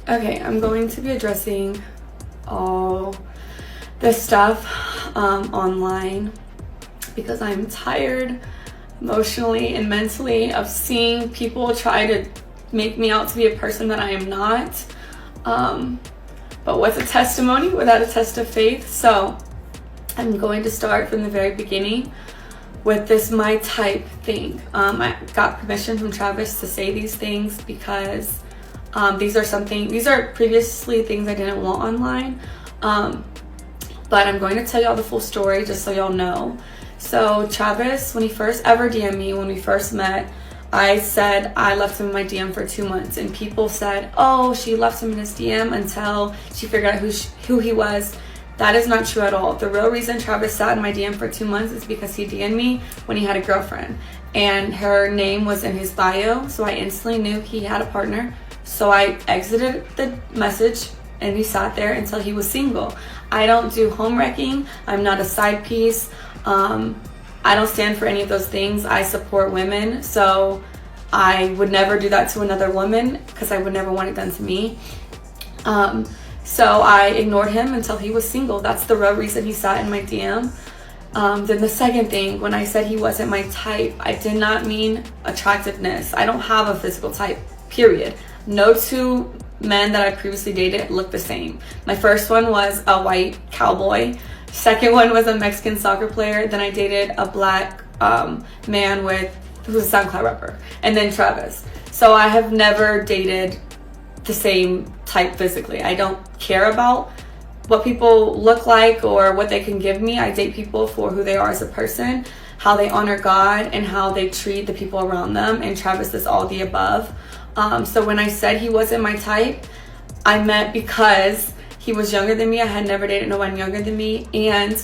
Okay, I'm going to be addressing all this stuff online because I'm tired emotionally and mentally of seeing people try to make me out to be a person that I am not. But what's a testimony without a test of faith? So I'm going to start from the very beginning with this my type thing. I got permission from Travis to say these things because these are previously things I didn't want online. But I'm going to tell y'all the full story just so y'all know. So Travis, when he first ever DM'd me, when we first met, I said I left him in my DM for 2 months, and people said, oh, she left him in his DM until she figured out who he was. That is not true at all. The real reason Travis sat in my DM for 2 months is because he DM'd me when he had a girlfriend, and her name was in his bio, so I instantly knew he had a partner. So I exited the message, and he sat there until he was single. I don't do home wrecking. I'm not a side piece. I don't stand for any of those things. I support women, so I would never do that to another woman because I would never want it done to me. So I ignored him until he was single. That's the real reason he sat in my DM. Then the second thing, when I said he wasn't my type, I did not mean attractiveness. I don't have a physical type, period. No two men that I previously dated looked the same. My first one was a white cowboy. Second one was a Mexican soccer player. Then I dated a black man who was a SoundCloud rapper. And then Travis. So I have never dated the same type physically. I don't care about what people look like or what they can give me. I date people for who they are as a person, how they honor God, and how they treat the people around them. And Travis is all the above. So when I said he wasn't my type, I meant because he was younger than me. I had never dated no one younger than me, and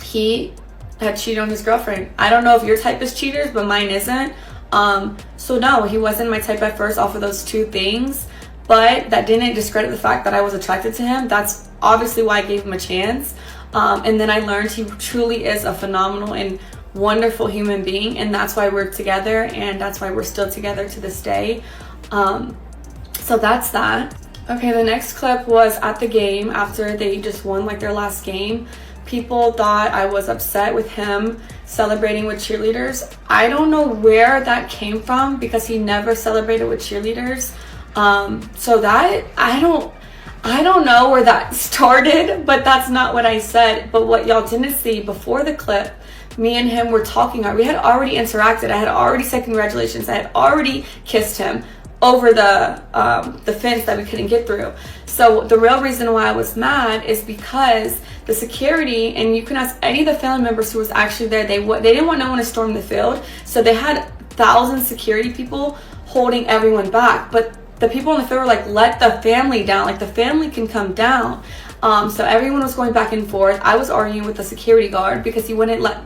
he had cheated on his girlfriend. I don't know if your type is cheaters, but mine isn't. So no, he wasn't my type at first off of those two things, but that didn't discredit the fact that I was attracted to him. That's obviously why I gave him a chance. And then I learned he truly is a phenomenal and wonderful human being, and that's why we're together, and that's why we're still together to this day. So that's that. Okay, the next clip was at the game after they just won like their last game. People thought I was upset with him celebrating with cheerleaders. I don't know where that came from because he never celebrated with cheerleaders. So that I don't know where that started, but that's not what I said. But what y'all didn't see before the clip, me and him were talking. We had already interacted. I had already said congratulations. I had already kissed him over the fence that we couldn't get through. So the real reason why I was mad is because the security, and you can ask any of the family members who was actually there, they didn't want no one to storm the field, so they had 1,000 security people holding everyone back. But the people in the field were like, let the family down, like the family can come down. So everyone was going back and forth. I was arguing with the security guard because he wouldn't let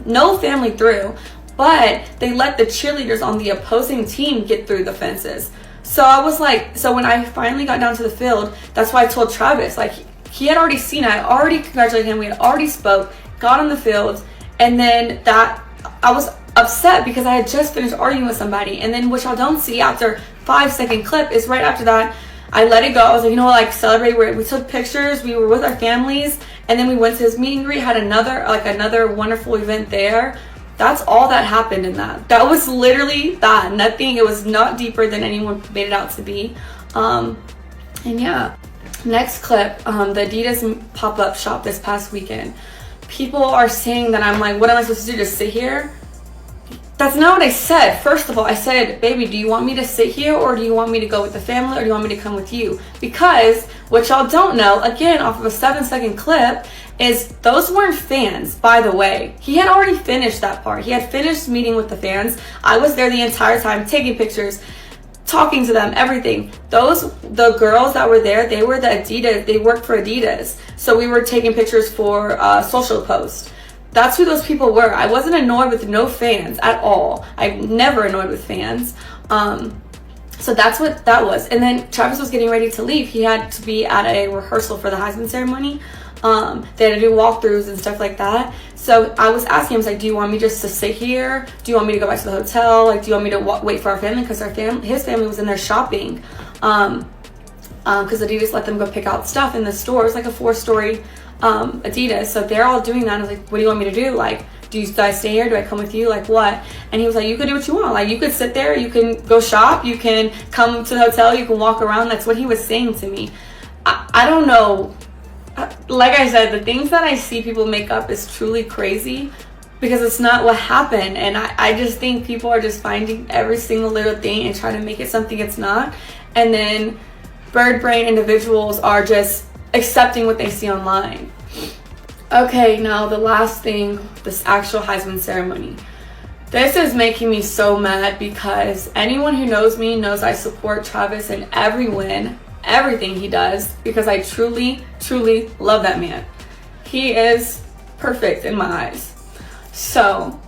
no family through, but they let the cheerleaders on the opposing team get through the fences. So I was like, so when I finally got down to the field, that's why I told Travis, like, he had already seen it. I already congratulated him. We had already spoke, got on the field, and then I was upset because I had just finished arguing with somebody. And then what y'all don't see after 5-second clip is right after that, I let it go. I was like, you know what, like, celebrate. We took pictures. We were with our families, and then we went to his meet and greet, had another wonderful event there. That's all that happened in that. That was literally that. Nothing. It was not deeper than anyone made it out to be. And yeah. Next clip, the Adidas pop-up shop this past weekend. People are saying that I'm like, what am I supposed to do? Just sit here? That's not what I said. First of all, I said, baby, do you want me to sit here, or do you want me to go with the family, or do you want me to come with you? Because what y'all don't know, again, off of a 7-second clip, is those weren't fans, by the way. He had already finished that part. He had finished meeting with the fans. I was there the entire time, taking pictures, talking to them, everything. The girls that were there, they were the Adidas, they worked for Adidas. So we were taking pictures for social posts. That's who those people were. I wasn't annoyed with no fans at all. I'm never annoyed with fans. So that's what that was. And then Travis was getting ready to leave. He had to be at a rehearsal for the Heisman ceremony. They had to do walkthroughs and stuff like that. So I was asking him, I was like, do you want me just to sit here? Do you want me to go back to the hotel? Like, do you want me to wait for our family? Because his family was in there shopping. because Adidas let them go pick out stuff in the store. It's like a 4-story Adidas, so they're all doing that. I was like, what do you want me to do? Like, do I stay here? Do I come with you? Like, what? And he was like, you can do what you want. Like, you could sit there, you can go shop, you can come to the hotel, you can walk around. That's what he was saying to me. I don't know. Like I said, the things that I see people make up is truly crazy, because it's not what happened. And I just think people are just finding every single little thing and trying to make it something it's not. And then bird brain individuals are just accepting what they see online. Okay, now the last thing, this actual Heisman ceremony. This is making me so mad, because anyone who knows me knows I support Travis in every win, everything he does, because I truly, truly love that man. He is perfect in my eyes. So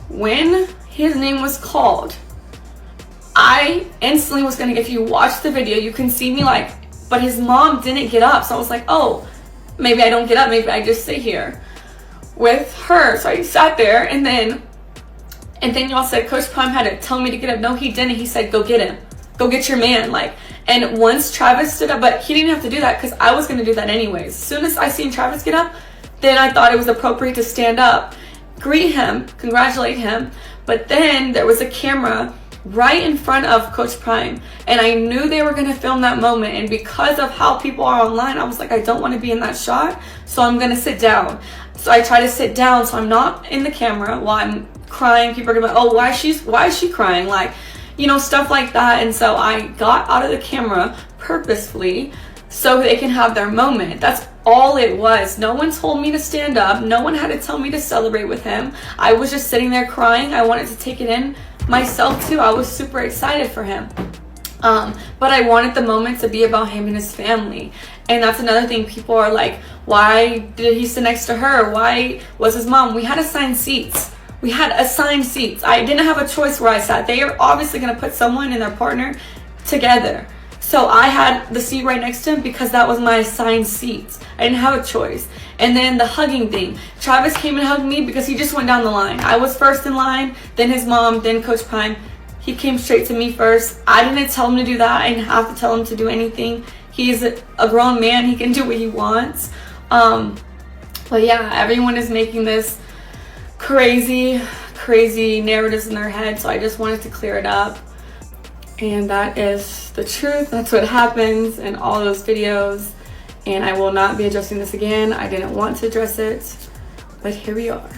when his name was called, I instantly was gonna, if you watch the video, you can see me like, but his mom didn't get up. So I was like, oh, maybe I don't get up, maybe I just sit here with her. So I sat there, and then y'all said Coach Prime had to tell me to get up. No, he didn't. He said, go get him. Go get your man. Like, and once Travis stood up, but he didn't have to do that because I was gonna do that anyways. As soon as I seen Travis get up, then I thought it was appropriate to stand up, greet him, congratulate him. But then there was a camera right in front of Coach Prime, and I knew they were gonna film that moment, and because of how people are online, I was like, I don't want to be in that shot, so I'm gonna sit down. So I try to sit down so I'm not in the camera while I'm crying. People are gonna be like, oh, why is she crying? Like, you know, stuff like that. And so I got out of the camera purposefully so they can have their moment. That's all it was. No one told me to stand up. No one had to tell me to celebrate with him. I was just sitting there crying. I wanted to take it in myself too. I was super excited for him. But I wanted the moment to be about him and his family. And that's another thing. People are like, why did he sit next to her? Why was his mom? We had assigned seats. We had assigned seats. I didn't have a choice where I sat. They are obviously going to put someone and their partner together. So I had the seat right next to him because that was my assigned seat. I didn't have a choice. And then the hugging thing. Travis came and hugged me because he just went down the line. I was first in line, then his mom, then Coach Prime. He came straight to me first. I didn't tell him to do that. I didn't have to tell him to do anything. He's a grown man. He can do what he wants. But yeah, everyone is making this crazy narratives in their head. So I just wanted to clear it up. And that is the truth. That's what happens in all those videos. And I will not be addressing this again. I didn't want to address it, but here we are.